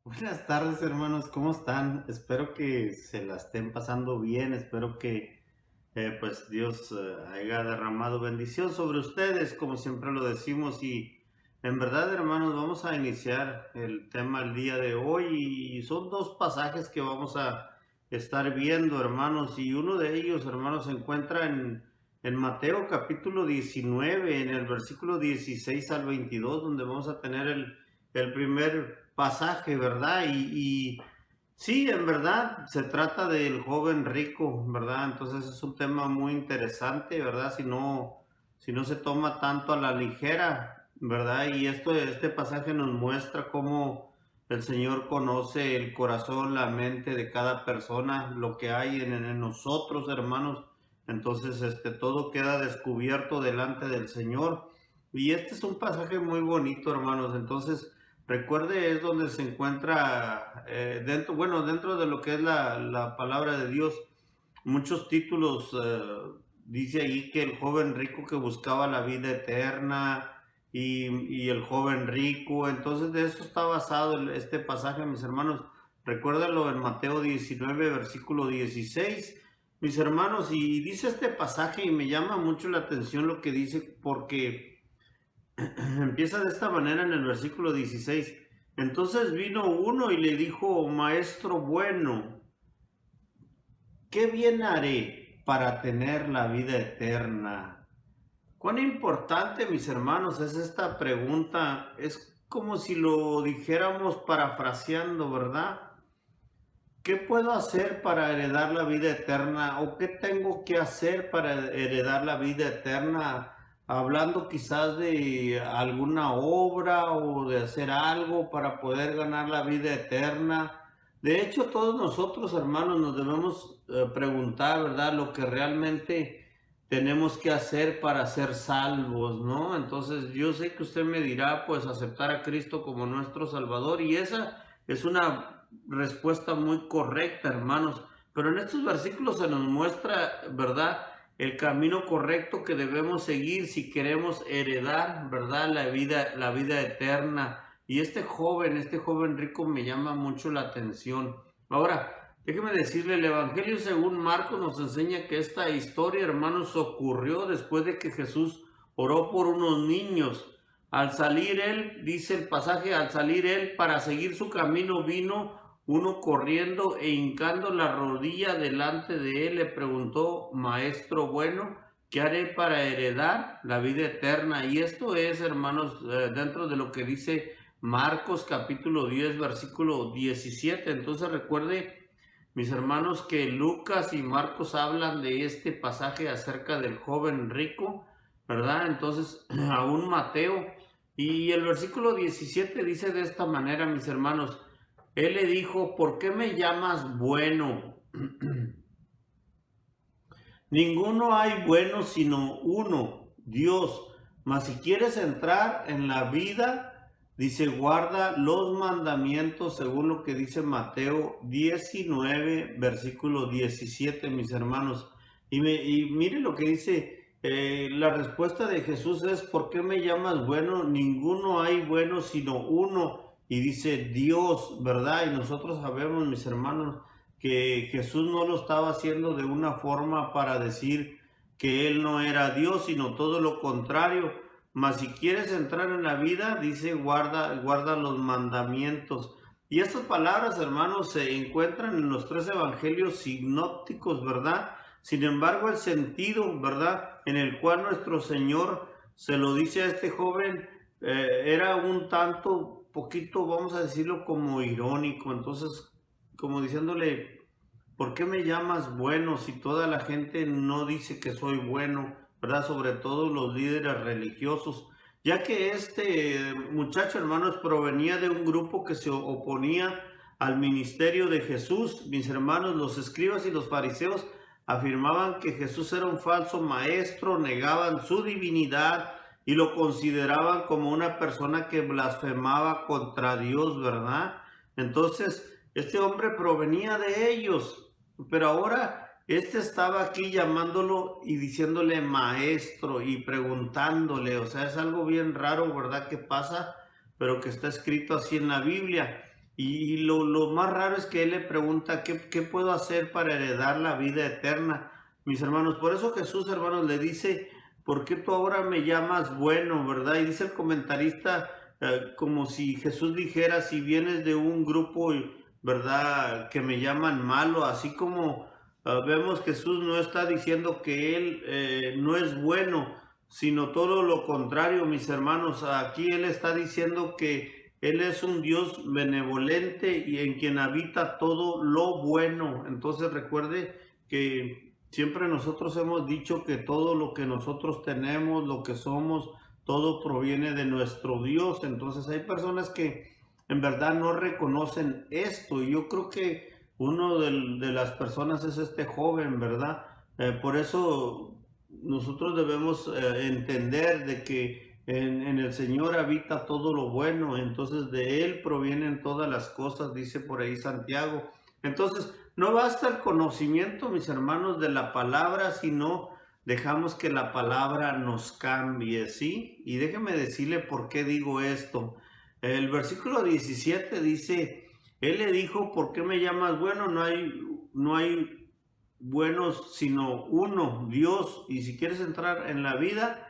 Buenas tardes, hermanos, ¿cómo están? Espero que se la estén pasando bien, espero que pues Dios haya derramado bendición sobre ustedes, como siempre lo decimos, y en verdad, hermanos, vamos a iniciar el tema el día de hoy y son dos pasajes que vamos a estar viendo, hermanos, y uno de ellos, hermanos, se encuentra en Mateo capítulo 19, en el versículo 16 al 22, donde vamos a tener el primer pasaje, ¿verdad? Y sí, en verdad, se trata del joven rico, ¿verdad? Entonces es un tema muy interesante, ¿verdad? Si no se toma tanto a la ligera, ¿verdad? Y este pasaje nos muestra cómo el Señor conoce el corazón, la mente de cada persona, lo que hay en nosotros, hermanos. Entonces, todo queda descubierto delante del Señor. Y este es un pasaje muy bonito, hermanos. Entonces, recuerde, es donde se encuentra dentro, bueno, dentro de lo que es la palabra de Dios, muchos títulos. Dice ahí que el joven rico que buscaba la vida eterna y el joven rico. Entonces de eso está basado este pasaje, mis hermanos. Recuérdalo en Mateo 19, versículo 16, mis hermanos. Y dice este pasaje y me llama mucho la atención lo que dice porque empieza de esta manera en el versículo 16. Entonces vino uno y le dijo: Maestro bueno, ¿qué bien haré para tener la vida eterna? Cuán importante, mis hermanos, es esta pregunta. Es como si lo dijéramos parafraseando, ¿verdad? ¿Qué puedo hacer para heredar la vida eterna? ¿O qué tengo que hacer para heredar la vida eterna? Hablando quizás de alguna obra o de hacer algo para poder ganar la vida eterna. De hecho, todos nosotros, hermanos, nos debemos preguntar, ¿verdad? Lo que realmente tenemos que hacer para ser salvos, ¿no? Entonces, yo sé que usted me dirá, pues, aceptar a Cristo como nuestro Salvador, y esa es una respuesta muy correcta, hermanos. Pero en estos versículos se nos muestra, ¿verdad?, el camino correcto que debemos seguir si queremos heredar, ¿verdad?, la vida eterna. Y este joven rico me llama mucho la atención. Ahora, déjeme decirle, el Evangelio según Marcos nos enseña que esta historia, hermanos, ocurrió después de que Jesús oró por unos niños. Al salir él, dice el pasaje, al salir él para seguir su camino, vino uno corriendo e hincando la rodilla delante de él le preguntó: Maestro bueno, ¿qué haré para heredar la vida eterna? Y esto es, hermanos, dentro de lo que dice Marcos capítulo 10, versículo 17. Entonces recuerde, mis hermanos, que Lucas y Marcos hablan de este pasaje acerca del joven rico, ¿verdad? Entonces, aún Mateo. Y el versículo 17 dice de esta manera, mis hermanos: Él le dijo: ¿por qué me llamas bueno? Ninguno hay bueno sino uno, Dios. Mas si quieres entrar en la vida, dice, guarda los mandamientos según lo que dice Mateo 19, versículo 17, mis hermanos. Y mire lo que dice, la respuesta de Jesús es: ¿por qué me llamas bueno? Ninguno hay bueno sino uno. Y dice Dios, ¿verdad? Y nosotros sabemos, mis hermanos, que Jesús no lo estaba haciendo de una forma para decir que Él no era Dios, sino todo lo contrario. Mas si quieres entrar en la vida, dice, guarda los mandamientos. Y estas palabras, hermanos, se encuentran en los tres evangelios sinópticos, ¿verdad? Sin embargo, el sentido, ¿verdad?, en el cual nuestro Señor se lo dice a este joven, era un tanto, poquito, vamos a decirlo, como irónico. Entonces, como diciéndole: ¿por qué me llamas bueno si toda la gente no dice que soy bueno? ¿Verdad? Sobre todo los líderes religiosos. Ya que este muchacho, hermanos, provenía de un grupo que se oponía al ministerio de Jesús. Mis hermanos, los escribas y los fariseos afirmaban que Jesús era un falso maestro, negaban su divinidad y lo consideraban como una persona que blasfemaba contra Dios, ¿verdad? Entonces, este hombre provenía de ellos, pero ahora este estaba aquí llamándolo y diciéndole maestro y preguntándole. O sea, es algo bien raro, ¿verdad?, que pasa, pero que está escrito así en la Biblia. Y lo más raro es que él le pregunta, ¿qué puedo hacer para heredar la vida eterna? Mis hermanos, por eso Jesús, hermanos, le dice, ¿por qué tú ahora me llamas bueno, verdad? Y dice el comentarista, como si Jesús dijera, si vienes de un grupo, verdad, que me llaman malo, así como vemos Jesús no está diciendo que él no es bueno, sino todo lo contrario, mis hermanos. Aquí él está diciendo que él es un Dios benevolente y en quien habita todo lo bueno. Entonces recuerde que siempre nosotros hemos dicho que todo lo que nosotros tenemos, lo que somos, todo proviene de nuestro Dios. Entonces hay personas que en verdad no reconocen esto. Y yo creo que uno de las personas es este joven, ¿verdad? Por eso nosotros debemos entender de que en el Señor habita todo lo bueno, entonces de Él provienen todas las cosas, dice por ahí Santiago. Entonces, no basta el conocimiento, mis hermanos, de la palabra, sino dejamos que la palabra nos cambie, ¿sí? Y déjeme decirle por qué digo esto. El versículo 17 dice, Él le dijo, ¿por qué me llamas bueno? No hay buenos sino uno, Dios. Y si quieres entrar en la vida,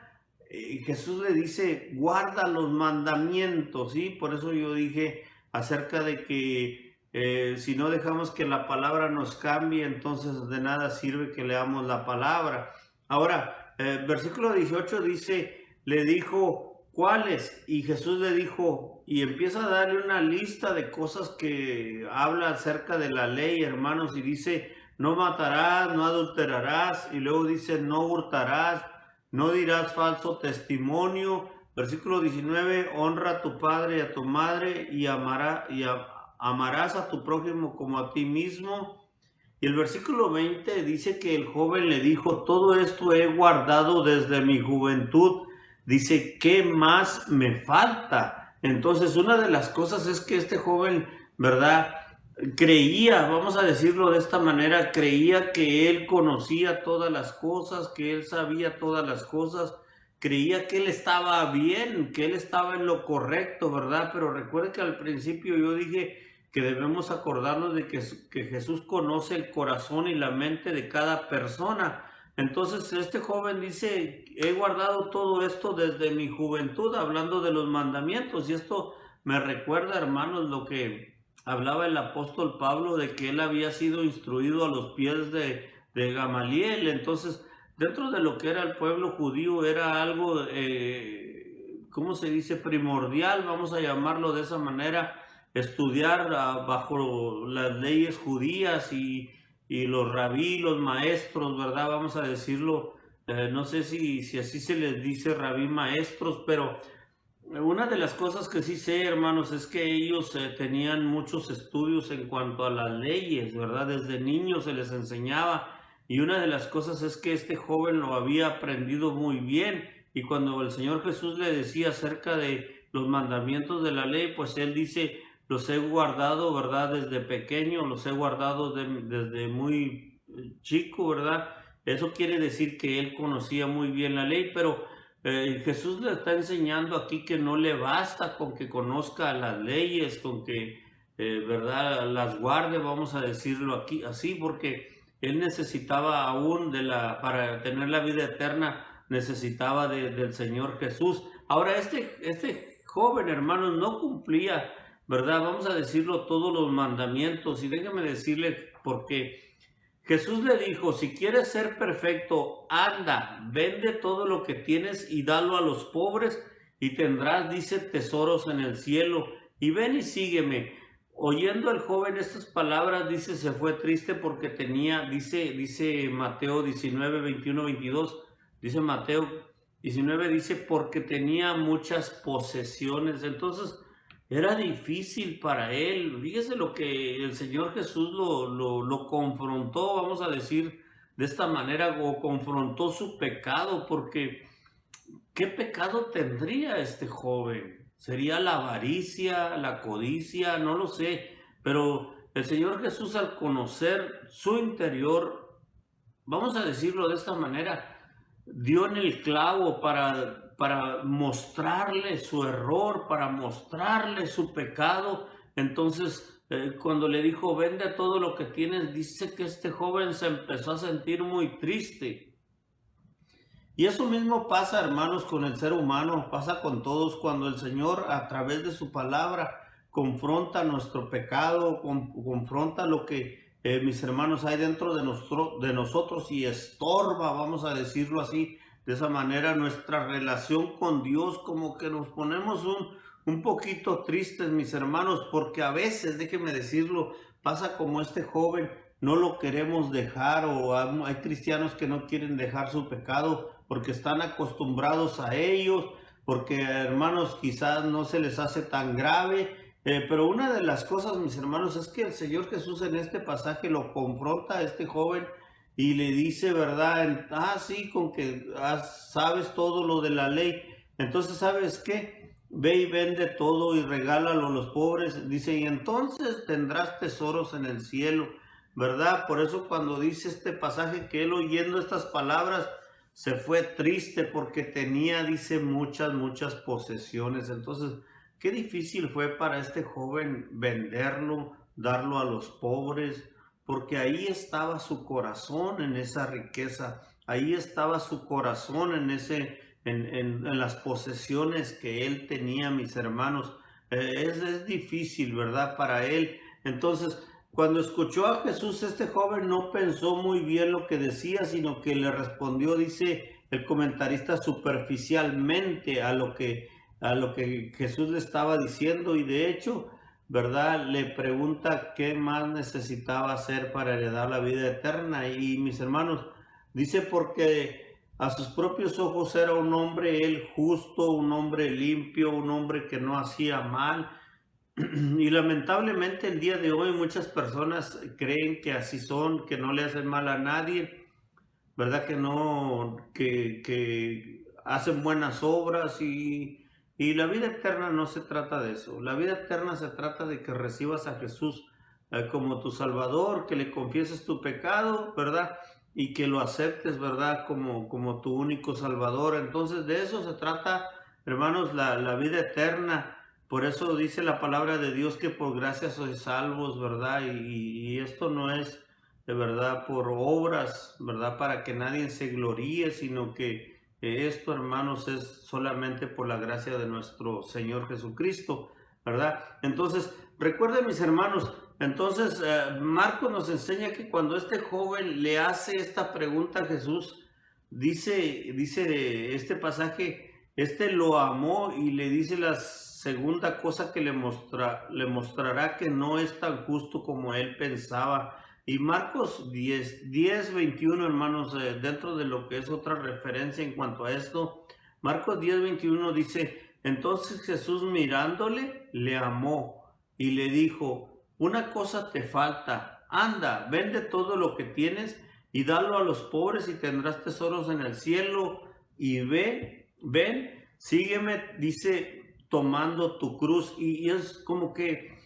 Jesús le dice, guarda los mandamientos, ¿sí? Por eso yo dije acerca de que si no dejamos que la palabra nos cambie, entonces de nada sirve que leamos la palabra. Ahora, versículo 18 dice, le dijo, ¿cuáles? Y Jesús le dijo, y empieza a darle una lista de cosas que habla acerca de la ley, hermanos, y dice, no matarás, no adulterarás, y luego dice, no hurtarás, no dirás falso testimonio. Versículo 19, honra a tu padre y a tu madre y amarás a tu prójimo como a ti mismo. Y el versículo 20 dice que el joven le dijo, todo esto he guardado desde mi juventud. Dice, ¿qué más me falta? Entonces, una de las cosas es que este joven, ¿verdad? Creía, vamos a decirlo de esta manera, creía que él conocía todas las cosas, que él sabía todas las cosas, creía que él estaba bien, que él estaba en lo correcto, ¿verdad? Pero recuerde que al principio yo dije que debemos acordarnos de que Jesús conoce el corazón y la mente de cada persona. Entonces este joven dice, he guardado todo esto desde mi juventud, hablando de los mandamientos, y esto me recuerda, hermanos, lo que hablaba el apóstol Pablo de que él había sido instruido a los pies de Gamaliel. Entonces, dentro de lo que era el pueblo judío, era algo, ¿cómo se dice? Primordial, vamos a llamarlo de esa manera, estudiar bajo las leyes judías y los rabí, los maestros, ¿verdad? Vamos a decirlo, no sé si así se les dice rabí maestros, pero una de las cosas que sí sé, hermanos, es que ellos tenían muchos estudios en cuanto a las leyes, ¿verdad? Desde niños se les enseñaba y una de las cosas es que este joven lo había aprendido muy bien y cuando el Señor Jesús le decía acerca de los mandamientos de la ley, pues él dice, los he guardado, ¿verdad? Desde pequeño, los he guardado desde muy chico, ¿verdad? Eso quiere decir que él conocía muy bien la ley, pero Jesús le está enseñando aquí que no le basta con que conozca las leyes, con que, ¿verdad?, las guarde, vamos a decirlo aquí así, porque él necesitaba aún para tener la vida eterna, necesitaba del Señor Jesús. Ahora, este joven, hermano, no cumplía, ¿verdad?, vamos a decirlo, todos los mandamientos, y déjeme decirle por qué. Jesús le dijo, si quieres ser perfecto, anda, vende todo lo que tienes y dalo a los pobres y tendrás, dice, tesoros en el cielo. Y ven y sígueme. Oyendo el joven estas palabras, dice, se fue triste porque tenía, dice Mateo 19, 21, 22, dice Mateo 19, dice, porque tenía muchas posesiones. Entonces, era difícil para él. Fíjese lo que el Señor Jesús lo confrontó, vamos a decir de esta manera, o confrontó su pecado, porque ¿qué pecado tendría este joven? ¿Sería la avaricia, la codicia? No lo sé, pero el Señor Jesús al conocer su interior, vamos a decirlo de esta manera, dio en el clavo para mostrarle su error, para mostrarle su pecado. Entonces, cuando le dijo, vende todo lo que tienes, dice que este joven se empezó a sentir muy triste. Y eso mismo pasa, hermanos, con el ser humano, pasa con todos cuando el Señor a través de su palabra confronta nuestro pecado, confronta lo que, mis hermanos, hay dentro de nosotros y estorba, vamos a decirlo así, de esa manera nuestra relación con Dios, como que nos ponemos un poquito tristes, mis hermanos, porque a veces, déjenme decirlo, pasa como este joven, no lo queremos dejar, o hay cristianos que no quieren dejar su pecado porque están acostumbrados a ellos, porque, hermanos, quizás no se les hace tan grave. Pero una de las cosas, mis hermanos, es que el Señor Jesús en este pasaje lo confronta a este joven y le dice, ¿verdad? Sí, con que sabes todo lo de la ley. Entonces, ¿sabes qué? Ve y vende todo y regálalo a los pobres. Dice, y entonces tendrás tesoros en el cielo, ¿verdad? Por eso cuando dice este pasaje que él, oyendo estas palabras, se fue triste porque tenía, dice, muchas posesiones. Entonces, qué difícil fue para este joven venderlo, darlo a los pobres, porque ahí estaba su corazón en esa riqueza, ahí estaba su corazón en las posesiones que él tenía, mis hermanos. Es difícil, ¿verdad? Para él. Entonces, cuando escuchó a Jesús, este joven no pensó muy bien lo que decía, sino que le respondió, dice el comentarista, superficialmente a lo que Jesús le estaba diciendo, y de hecho, ¿verdad? Le pregunta qué más necesitaba hacer para heredar la vida eterna. Y mis hermanos, dice porque a sus propios ojos era un hombre él justo, un hombre limpio, un hombre que no hacía mal. Y lamentablemente el día de hoy muchas personas creen que así son, que no le hacen mal a nadie, ¿verdad? Que no, que hacen buenas obras, y la vida eterna no se trata de eso. La vida eterna se trata de que recibas a Jesús como tu Salvador, que le confieses tu pecado, ¿verdad? Y que lo aceptes, ¿verdad? Como tu único Salvador. Entonces de eso se trata, hermanos, la vida eterna. Por eso dice la palabra de Dios que por gracia sois salvos, ¿verdad? Y esto no es de verdad por obras, ¿verdad? Para que nadie se gloríe, sino que esto, hermanos, es solamente por la gracia de nuestro Señor Jesucristo, ¿verdad? Entonces, recuerden, mis hermanos, entonces Marcos nos enseña que cuando este joven le hace esta pregunta a Jesús, dice este pasaje, este lo amó y le dice la segunda cosa que le mostrará que no es tan justo como él pensaba. Y Marcos 10, 21, hermanos, dentro de lo que es otra referencia en cuanto a esto, Marcos 10, 21 dice, entonces Jesús mirándole, le amó y le dijo, una cosa te falta, anda, vende todo lo que tienes y dalo a los pobres y tendrás tesoros en el cielo, y ven, sígueme, dice, tomando tu cruz. Y es como que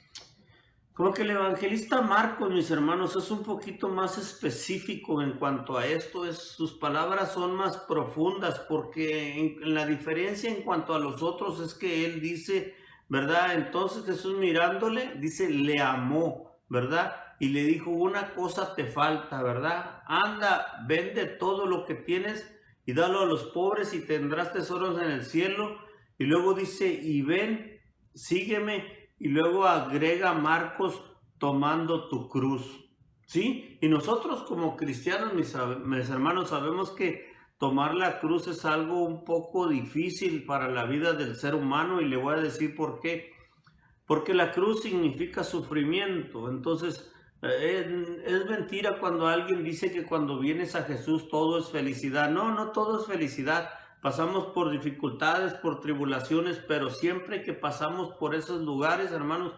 el evangelista Marcos, mis hermanos, es un poquito más específico en cuanto a esto. Sus palabras son más profundas, porque la diferencia en cuanto a los otros es que él dice, ¿verdad? Entonces Jesús mirándole, dice, le amó, ¿verdad? Y le dijo, una cosa te falta, ¿verdad? Anda, vende todo lo que tienes y dalo a los pobres y tendrás tesoros en el cielo. Y luego dice, y ven, sígueme. Y luego agrega Marcos, tomando tu cruz, ¿sí? Y nosotros como cristianos, mis hermanos, sabemos que tomar la cruz es algo un poco difícil para la vida del ser humano, y le voy a decir por qué. Porque la cruz significa sufrimiento. Entonces, es mentira cuando alguien dice que cuando vienes a Jesús todo es felicidad. No, no todo es felicidad. Pasamos por dificultades, por tribulaciones, pero siempre que pasamos por esos lugares, hermanos,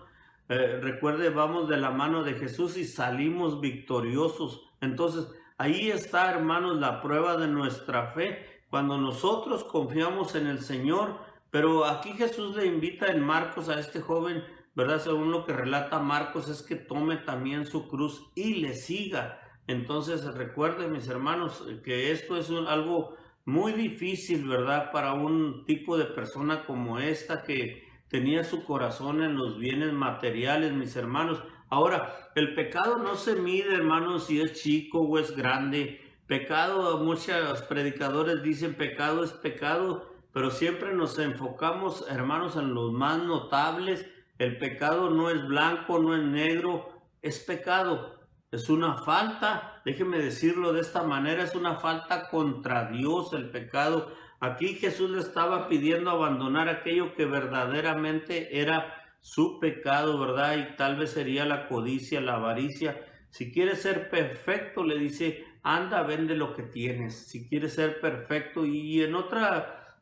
recuerde, vamos de la mano de Jesús y salimos victoriosos. Entonces, ahí está, hermanos, la prueba de nuestra fe, cuando nosotros confiamos en el Señor. Pero aquí Jesús le invita en Marcos a este joven, ¿verdad? Según lo que relata Marcos, es que tome también su cruz y le siga. Entonces, recuerden, mis hermanos, que esto es algo muy difícil, ¿verdad? Para un tipo de persona como esta que tenía su corazón en los bienes materiales, mis hermanos. Ahora, el pecado no se mide, hermanos, si es chico o es grande. Pecado, muchos predicadores dicen pecado es pecado, pero siempre nos enfocamos, hermanos, en los más notables. El pecado no es blanco, no es negro, es pecado. Es una falta, déjeme decirlo de esta manera, es una falta contra Dios el pecado. Aquí Jesús le estaba pidiendo abandonar aquello que verdaderamente era su pecado, ¿verdad? Y tal vez sería la codicia, la avaricia. Si quieres ser perfecto, le dice, anda, vende lo que tienes. Si quieres ser perfecto. Y en otra,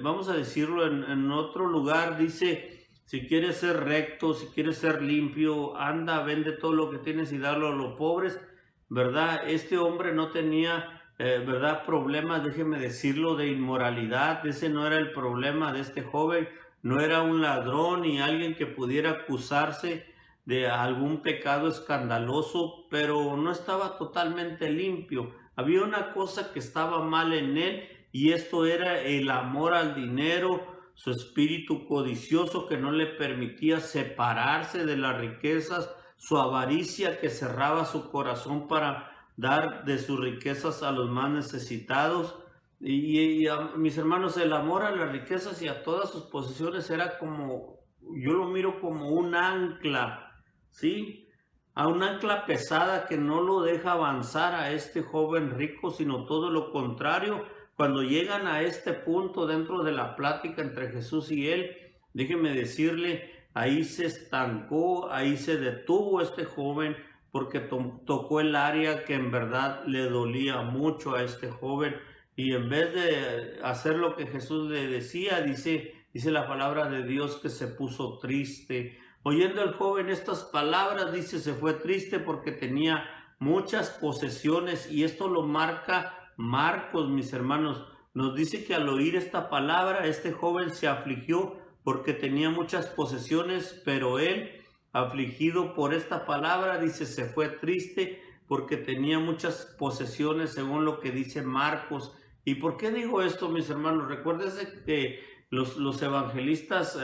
vamos a decirlo, en otro lugar dice, si quieres ser recto, si quieres ser limpio, anda, vende todo lo que tienes y dalo a los pobres, ¿verdad? Este hombre no tenía, ¿verdad? Problemas, déjeme decirlo, de inmoralidad. Ese no era el problema de este joven. No era un ladrón ni alguien que pudiera acusarse de algún pecado escandaloso, pero no estaba totalmente limpio. Había una cosa que estaba mal en él y esto era el amor al dinero, su espíritu codicioso que no le permitía separarse de las riquezas, su avaricia que cerraba su corazón para dar de sus riquezas a los más necesitados. Mis hermanos, el amor a las riquezas y a todas sus posesiones era como, yo lo miro como un ancla, ¿sí? A un ancla pesada que no lo deja avanzar a este joven rico, sino todo lo contrario. Cuando llegan a este punto dentro de la plática entre Jesús y él, déjeme decirle, ahí se estancó, ahí se detuvo este joven porque tocó el área que en verdad le dolía mucho a este joven. Y en vez de hacer lo que Jesús le decía, dice la palabra de Dios que se puso triste. Oyendo el joven estas palabras, dice, se fue triste porque tenía muchas posesiones, y esto lo marca Marcos, mis hermanos. Nos dice que al oír esta palabra, este joven se afligió porque tenía muchas posesiones, pero él, afligido por esta palabra, dice, se fue triste porque tenía muchas posesiones, según lo que dice Marcos. ¿Y por qué digo esto, mis hermanos? Recuérdense que los evangelistas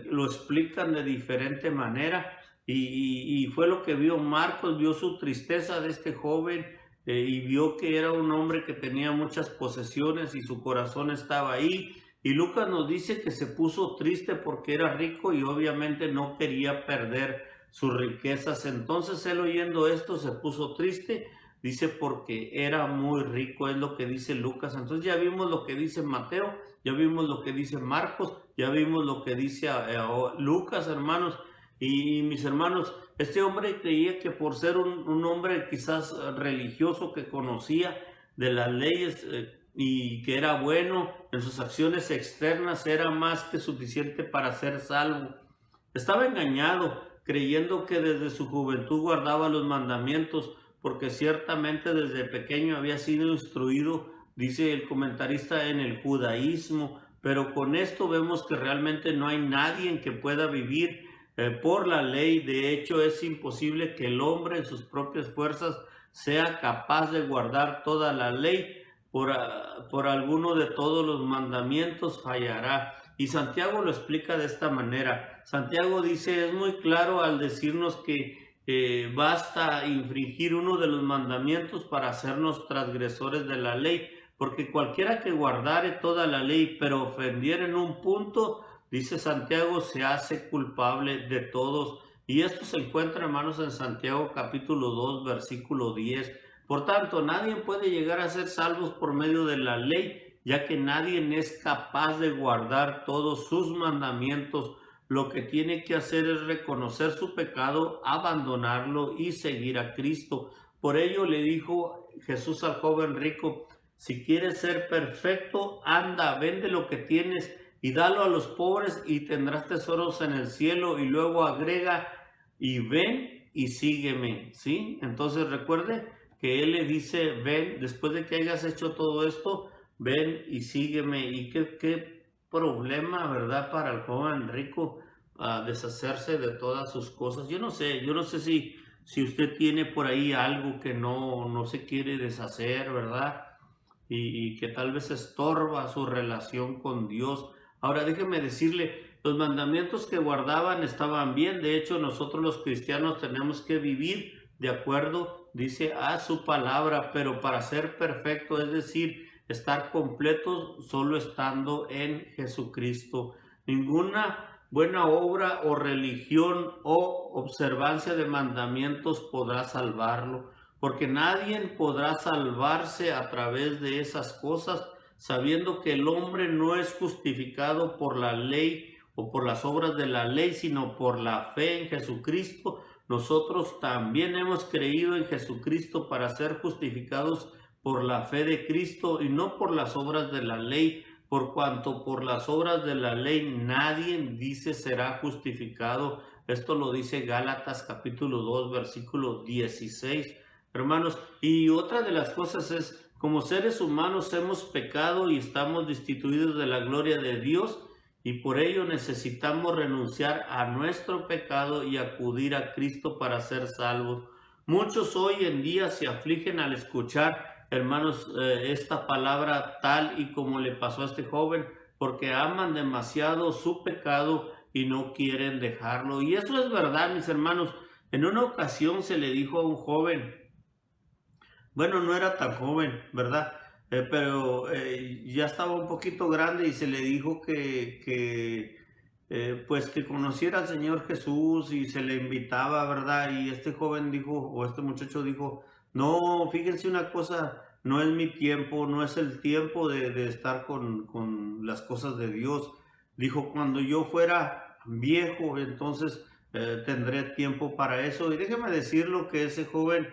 lo explican de diferente manera, y fue lo que vio Marcos, vio su tristeza de este joven, y vio que era un hombre que tenía muchas posesiones y su corazón estaba ahí. Y Lucas nos dice que se puso triste porque era rico y obviamente no quería perder sus riquezas. Entonces él, oyendo esto, se puso triste, dice, porque era muy rico, es lo que dice Lucas. Entonces ya vimos lo que dice Mateo, ya vimos lo que dice Marcos, ya vimos lo que dice Lucas, hermanos. Y mis hermanos, este hombre creía que por ser un hombre quizás religioso, que conocía de las leyes y que era bueno en sus acciones externas, era más que suficiente para ser salvo. Estaba engañado, creyendo que desde su juventud guardaba los mandamientos, porque ciertamente desde pequeño había sido instruido, dice el comentarista, en el judaísmo. Pero con esto vemos que realmente no hay nadie que pueda vivir por la ley. De hecho, es imposible que el hombre en sus propias fuerzas sea capaz de guardar toda la ley. Por alguno de todos los mandamientos fallará. Y Santiago lo explica de esta manera. Santiago dice, es muy claro al decirnos que basta infringir uno de los mandamientos para hacernos transgresores de la ley, porque cualquiera que guardare toda la ley, pero ofendiera en un punto, dice Santiago, se hace culpable de todos. Y esto se encuentra, hermanos, en Santiago capítulo 2, versículo 10. Por tanto, nadie puede llegar a ser salvos por medio de la ley, ya que nadie es capaz de guardar todos sus mandamientos. Lo que tiene que hacer es reconocer su pecado, abandonarlo y seguir a Cristo. Por ello le dijo Jesús al joven rico, si quieres ser perfecto, anda, vende lo que tienes y dalo a los pobres y tendrás tesoros en el cielo. Y luego agrega, y ven y sígueme, ¿sí? Entonces recuerde que él le dice, ven, después de que hayas hecho todo esto, ven y sígueme. Y qué problema, ¿verdad?, para el joven rico deshacerse de todas sus cosas. Yo no sé si usted tiene por ahí algo que no se quiere deshacer, ¿verdad? Y que tal vez estorba su relación con Dios. Ahora déjeme decirle, los mandamientos que guardaban estaban bien. De hecho, nosotros los cristianos tenemos que vivir de acuerdo, dice, a su palabra, pero para ser perfecto, es decir, estar completos solo estando en Jesucristo. Ninguna buena obra o religión o observancia de mandamientos podrá salvarlo, porque nadie podrá salvarse a través de esas cosas, sabiendo que el hombre no es justificado por la ley o por las obras de la ley, sino por la fe en Jesucristo. Nosotros también hemos creído en Jesucristo para ser justificados por la fe de Cristo y no por las obras de la ley, por cuanto por las obras de la ley nadie dice será justificado. Esto lo dice Gálatas capítulo 2, versículo 16, hermanos. Y otra de las cosas es, como seres humanos hemos pecado y estamos destituidos de la gloria de Dios, y por ello necesitamos renunciar a nuestro pecado y acudir a Cristo para ser salvos. Muchos hoy en día se afligen al escuchar, hermanos, esta palabra tal y como le pasó a este joven, porque aman demasiado su pecado y no quieren dejarlo. Y eso es verdad, mis hermanos. En una ocasión se le dijo a un joven, bueno, no era tan joven, ¿verdad? Pero ya estaba un poquito grande y se le dijo pues que conociera al Señor Jesús y se le invitaba, ¿verdad? Y este joven dijo, o este muchacho dijo, no, fíjense una cosa, no es mi tiempo, no es el tiempo de estar con las cosas de Dios. Dijo, cuando yo fuera viejo, entonces tendré tiempo para eso. Y déjeme decirlo que ese joven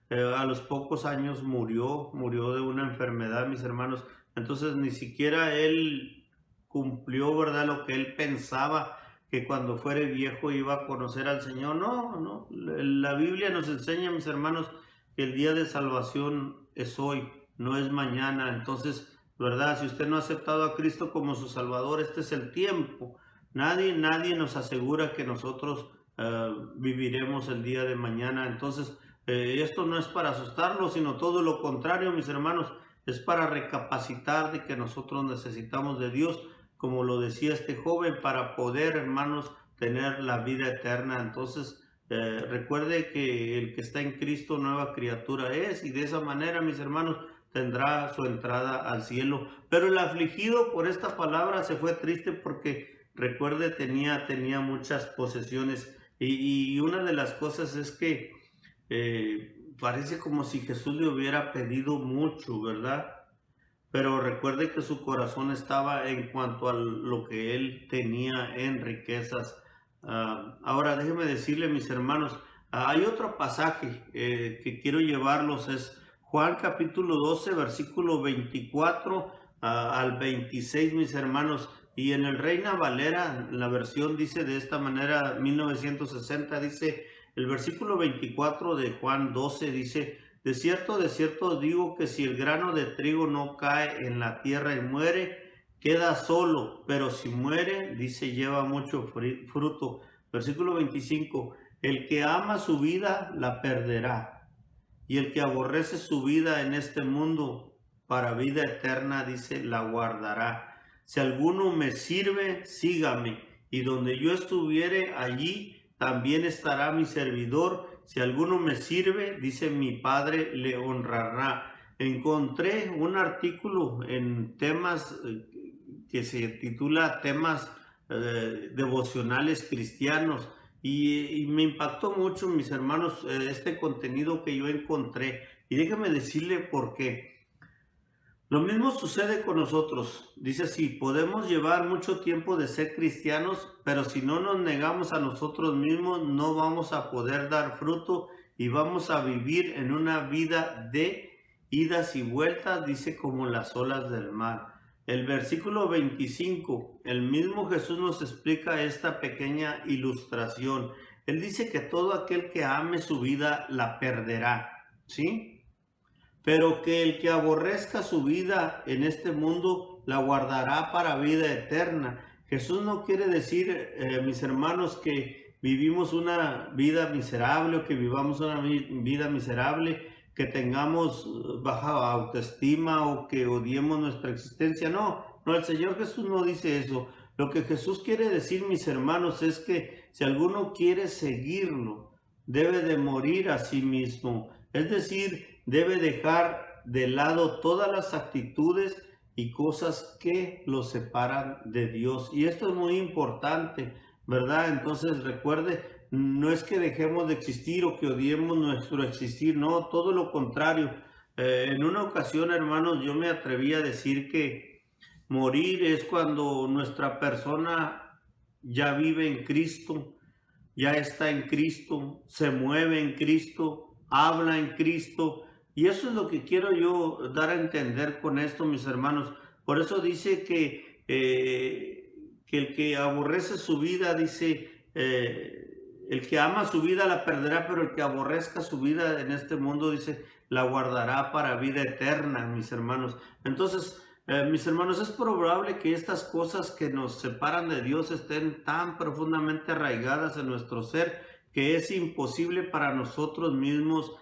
a los pocos años murió de una enfermedad, mis hermanos. Entonces ni siquiera él cumplió, ¿verdad?, lo que él pensaba, que cuando fuere viejo iba a conocer al Señor. No, no, la Biblia nos enseña, mis hermanos, que el día de salvación es hoy, no es mañana. Entonces, ¿verdad?, si usted no ha aceptado a Cristo como su Salvador, este es el tiempo. Nadie nos asegura que nosotros viviremos el día de mañana. Entonces, esto no es para asustarlos, sino todo lo contrario, mis hermanos, es para recapacitar de que nosotros necesitamos de Dios, como lo decía este joven, para poder, hermanos, tener la vida eterna. Entonces, recuerde que el que está en Cristo nueva criatura es, y de esa manera, mis hermanos, tendrá su entrada al cielo. Pero el afligido por esta palabra se fue triste porque, recuerde, tenía muchas posesiones, y una de las cosas es que parece como si Jesús le hubiera pedido mucho, ¿verdad? Pero recuerde que su corazón estaba en cuanto a lo que él tenía en riquezas. Ahora déjenme decirle, mis hermanos, hay otro pasaje que quiero llevarlos, es Juan capítulo 12, versículo 24 al 26, mis hermanos. Y en el Reina Valera, la versión dice de esta manera, 1960, dice, el versículo 24 de Juan 12 dice, de cierto os digo que si el grano de trigo no cae en la tierra y muere, queda solo, pero si muere, dice, lleva mucho fruto. Versículo 25, el que ama su vida la perderá, y el que aborrece su vida en este mundo para vida eterna, dice, la guardará. Si alguno me sirve, sígame, y donde yo estuviere, allí también estará mi servidor. Si alguno me sirve, dice, mi Padre le honrará. Encontré un artículo en temas que se titula Temas devocionales cristianos, y me impactó mucho, mis hermanos, este contenido que yo encontré. Y déjame decirle por qué. Lo mismo sucede con nosotros. Dice así, podemos llevar mucho tiempo de ser cristianos, pero si no nos negamos a nosotros mismos, no vamos a poder dar fruto y vamos a vivir en una vida de idas y vueltas, dice, como las olas del mar. El versículo 25, el mismo Jesús nos explica esta pequeña ilustración. Él dice que todo aquel que ame su vida la perderá, ¿sí? Pero que el que aborrezca su vida en este mundo la guardará para vida eterna. Jesús no quiere decir, mis hermanos, que vivimos una vida miserable o que vivamos una vida miserable, que tengamos baja autoestima o que odiemos nuestra existencia. No, el Señor Jesús no dice eso. Lo que Jesús quiere decir, mis hermanos, es que si alguno quiere seguirlo, debe de morir a sí mismo. Es decir, debe dejar de lado todas las actitudes y cosas que lo separan de Dios. Y esto es muy importante, ¿verdad? Entonces recuerde, no es que dejemos de existir o que odiemos nuestro existir, no, todo lo contrario. En una ocasión, hermanos, yo me atreví a decir que morir es cuando nuestra persona ya vive en Cristo, ya está en Cristo, se mueve en Cristo, habla en Cristo. Y eso es lo que quiero yo dar a entender con esto, mis hermanos. Por eso dice que el que aborrece su vida, dice, el que ama su vida la perderá, pero el que aborrezca su vida en este mundo, dice, la guardará para vida eterna, mis hermanos. Entonces, mis hermanos, es probable que estas cosas que nos separan de Dios estén tan profundamente arraigadas en nuestro ser que es imposible para nosotros mismos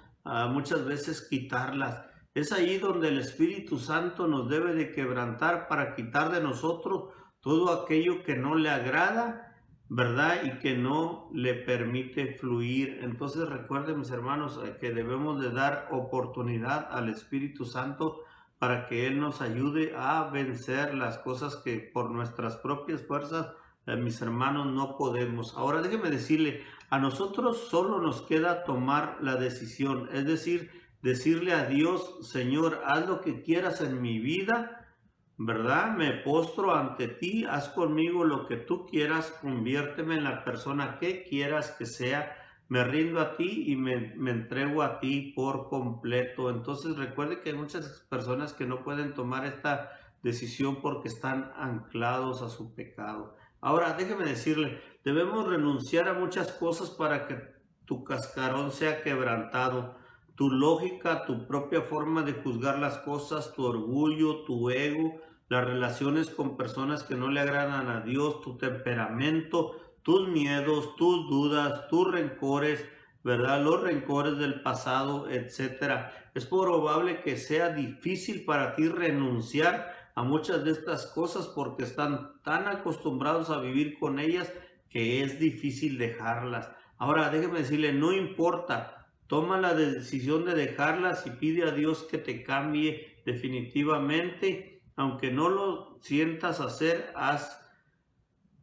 muchas veces quitarlas. Es ahí donde el Espíritu Santo nos debe de quebrantar para quitar de nosotros todo aquello que no le agrada, ¿verdad? Y que no le permite fluir. Entonces recuerden, mis hermanos, que debemos de dar oportunidad al Espíritu Santo para que Él nos ayude a vencer las cosas que por nuestras propias fuerzas, mis hermanos, no podemos. Ahora déjeme decirle, a nosotros solo nos queda tomar la decisión, es decir, decirle a Dios, Señor, haz lo que quieras en mi vida, ¿verdad? Me postro ante ti, haz conmigo lo que tú quieras, conviérteme en la persona que quieras que sea. Me rindo a ti y me entrego a ti por completo. Entonces recuerde que hay muchas personas que no pueden tomar esta decisión porque están anclados a su pecado. Ahora, déjeme decirle, debemos renunciar a muchas cosas para que tu cascarón sea quebrantado. Tu lógica, tu propia forma de juzgar las cosas, tu orgullo, tu ego, las relaciones con personas que no le agradan a Dios, tu temperamento, tus miedos, tus dudas, tus rencores, ¿verdad? Los rencores del pasado, etcétera. Es probable que sea difícil para ti renunciar a muchas de estas cosas porque están tan acostumbrados a vivir con ellas que es difícil dejarlas. Ahora, déjeme decirle, no importa, toma la decisión de dejarlas y pide a Dios que te cambie definitivamente. Aunque no lo sientas hacer, haz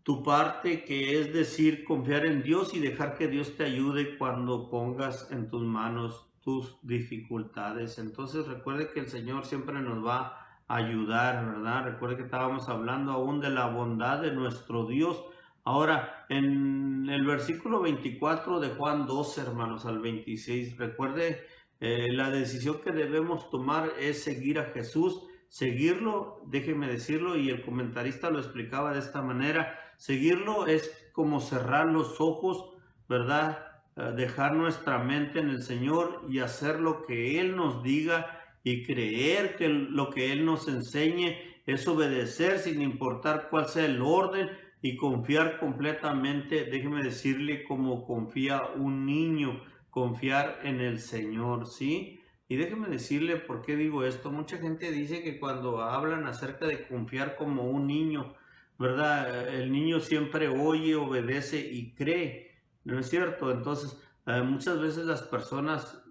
tu parte, que es decir, confiar en Dios y dejar que Dios te ayude cuando pongas en tus manos tus dificultades. Entonces recuerde que el Señor siempre nos va a ayudar, ¿verdad? Recuerde que estábamos hablando aún de la bondad de nuestro Dios. Ahora, en el versículo 24 de Juan 12, hermanos, al 26, recuerde, la decisión que debemos tomar es seguir a Jesús. Seguirlo, déjeme decirlo, y el comentarista lo explicaba de esta manera: seguirlo es como cerrar los ojos, ¿verdad? Dejar nuestra mente en el Señor y hacer lo que Él nos diga y creer que lo que Él nos enseñe es obedecer sin importar cuál sea el orden y confiar completamente, déjeme decirle, como confía un niño, confiar en el Señor, ¿sí? Y déjeme decirle por qué digo esto. Mucha gente dice que cuando hablan acerca de confiar como un niño, ¿verdad? El niño siempre oye, obedece y cree, ¿no es cierto? Entonces, muchas veces las personas,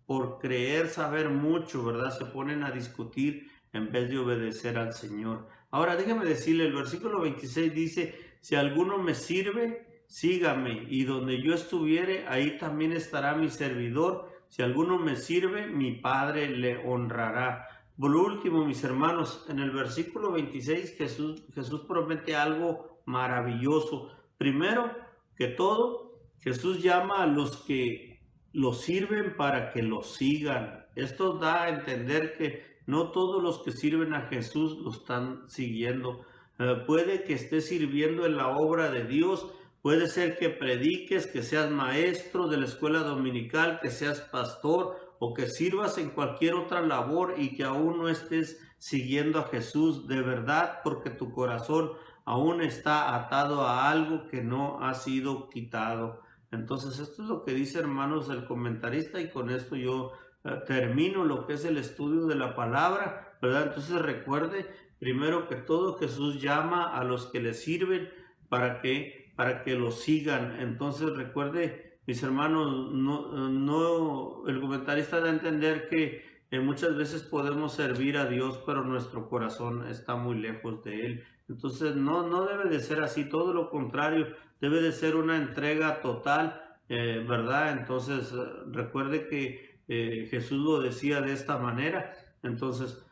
por creer saber mucho, ¿verdad?, se ponen a discutir en vez de obedecer al Señor. Ahora, déjeme decirle, el versículo 26 dice: si alguno me sirve, sígame, y donde yo estuviere, ahí también estará mi servidor. Si alguno me sirve, mi Padre le honrará. Por último, mis hermanos, en el versículo 26 Jesús promete algo maravilloso. Primero que todo, Jesús llama a los que lo sirven para que lo sigan. Esto da a entender que no todos los que sirven a Jesús lo están siguiendo. Puede que estés sirviendo en la obra de Dios. Puede ser que prediques, que seas maestro de la escuela dominical, que seas pastor o que sirvas en cualquier otra labor y que aún no estés siguiendo a Jesús de verdad porque tu corazón aún está atado a algo que no ha sido quitado. Entonces esto es lo que dice, hermanos, el comentarista, y con esto yo termino lo que es el estudio de la palabra, ¿verdad? Entonces recuerde primero que todo Jesús llama a los que le sirven para que lo sigan. Entonces recuerde, mis hermanos, el comentarista da a entender que muchas veces podemos servir a Dios, pero nuestro corazón está muy lejos de Él. Entonces no debe de ser así, todo lo contrario, debe de ser una entrega total, ¿verdad? Entonces recuerde que Jesús lo decía de esta manera. Entonces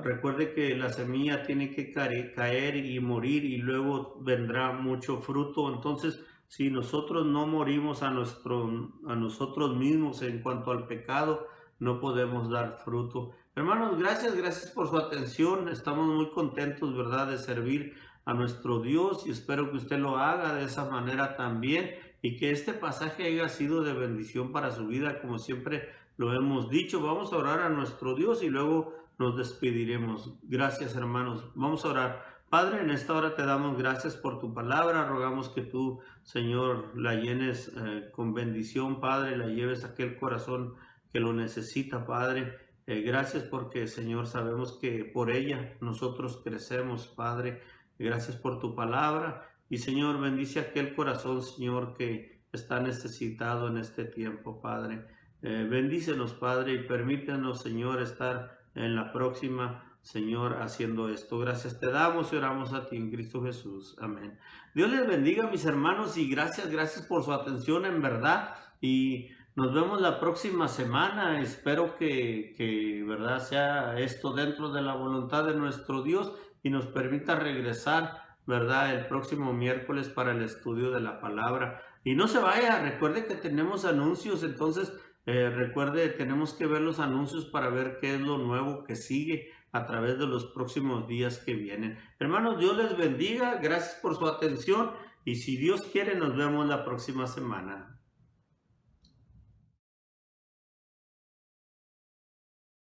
recuerde que la semilla tiene que caer y morir y luego vendrá mucho fruto. Entonces, si nosotros no morimos a nosotros mismos en cuanto al pecado, no podemos dar fruto. Hermanos, gracias por su atención. Estamos muy contentos, ¿verdad?, de servir a nuestro Dios y espero que usted lo haga de esa manera también y que este pasaje haya sido de bendición para su vida, como siempre lo hemos dicho. Vamos a orar a nuestro Dios y luego nos despediremos. Gracias, hermanos. Vamos a orar. Padre, en esta hora te damos gracias por tu palabra. Rogamos que tú, Señor, la llenes con bendición, Padre, la lleves a aquel corazón que lo necesita, Padre. Gracias porque, Señor, sabemos que por ella nosotros crecemos, Padre. Gracias por tu palabra. Y, Señor, bendice aquel corazón, Señor, que está necesitado en este tiempo, Padre. Bendícenos, Padre, y permítanos, Señor, estar en la próxima, Señor, haciendo esto. Gracias te damos y oramos a ti en Cristo Jesús. Amén. Dios les bendiga, mis hermanos, y gracias por su atención, en verdad. Y nos vemos la próxima semana. Espero que verdad, sea esto dentro de la voluntad de nuestro Dios y nos permita regresar, verdad, el próximo miércoles para el estudio de la palabra. Y no se vaya, recuerde que tenemos anuncios, entonces recuerde, tenemos que ver los anuncios para ver qué es lo nuevo que sigue a través de los próximos días que vienen. Hermanos, Dios les bendiga, gracias por su atención y si Dios quiere nos vemos la próxima semana.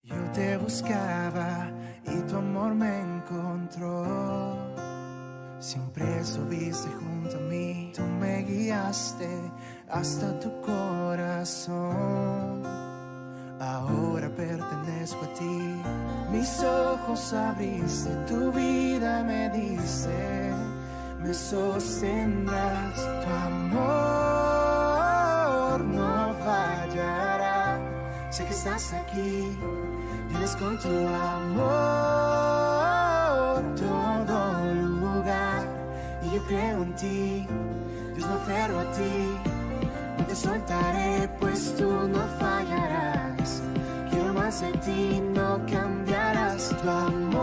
Yo te buscaba y tu amor me encontró. Siempre estuviste junto a mí, tú me guiaste hasta tu corazón. Ahora pertenezco a ti, mis ojos abriste, tu vida me diste, me sostendrás, tu amor no fallará. Sé que estás aquí, vienes con tu amor todo lugar, y yo creo en ti, Dios me aferro a ti, no te soltaré pues tú no fallarás, quiero más de ti, no cambiarás, tu amor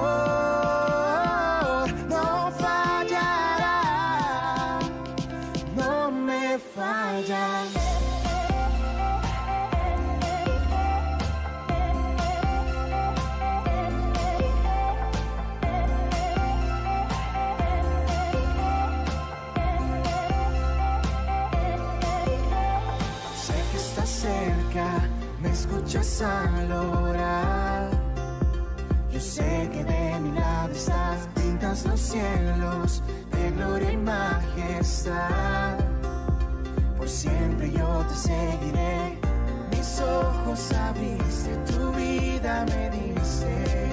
no fallará, no me fallas. Me escuchas al orar, yo sé que de mi lado estás, pintas los cielos de gloria y majestad, por siempre yo te seguiré, mis ojos abriste, tu vida me diste,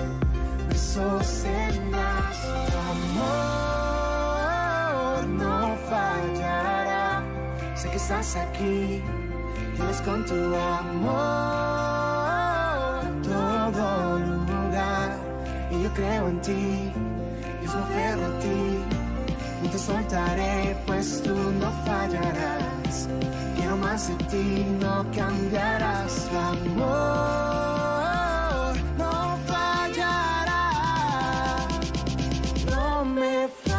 me sostendrás, tu amor no fallará, sé que estás aquí, vienes con tu amor todo lugar, y yo creo en ti, Dios me aferro a ti, no te soltaré pues tú no fallarás, quiero más de ti, no cambiarás, tu amor no fallará, no me fallará.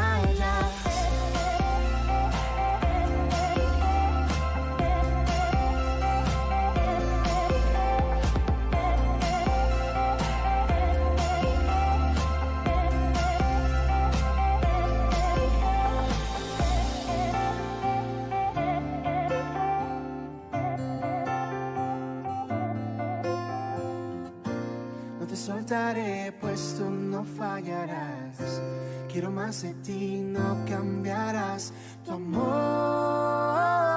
Soltaré pues tú no fallarás, quiero más de ti, no cambiarás, tu amor